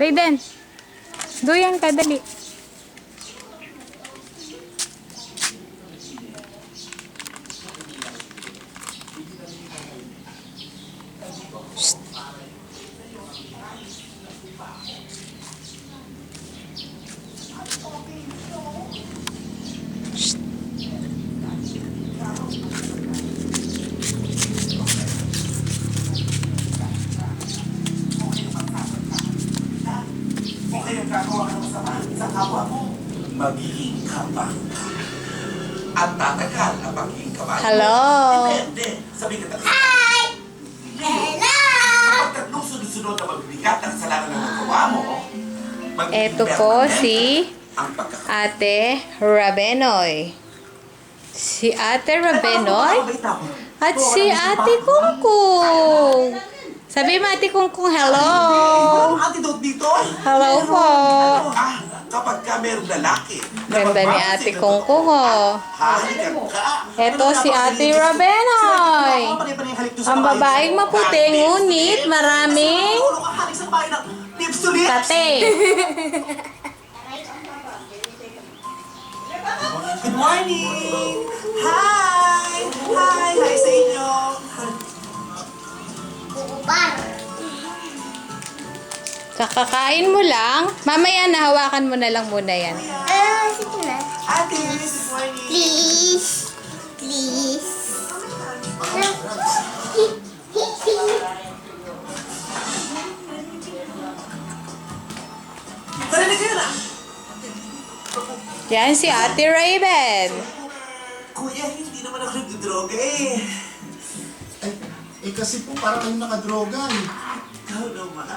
Raiden, duyan ka, dali. Shh. Shh. Okay, nagkagawa ka ng masama sa kapwa mo. Magiging kabang ka. At tatagal ang pagiging kabang mo. Hello. Depende. Sabi ka talaga. Hi! Hello! Kapag tatlong sunod-sunod na mabibigat ang kasalanan ng nagawa mo, Eto po si ang pagkakabang. Ate Rabenoy. Si Ate Rabenoy at si Ate Kungkung. Sabi mo, Ate Kungkung, hello. Walang antidote dito. Hello po. Ah, kapag ka merong lalaki. na Ganda ni magmamahal Ate sa'yo, Kungkung, oh. hahalikan ka. Eto si Ate Rabenoy. Ang babaeng maputi, ngunit maraming kate. Good morning! Hi! Hi! Hi sa inyo! Kakakain mo lang. Mamaya nahawakan mo na lang muna yan. Sige na. Ate, good morning! Please. Please. Tara na kayo na! Yan si Ate Raven. Kuya, hindi naman ako nagdodroga eh. Kasi po parang kayo nakadroga eh. Ikaw naman.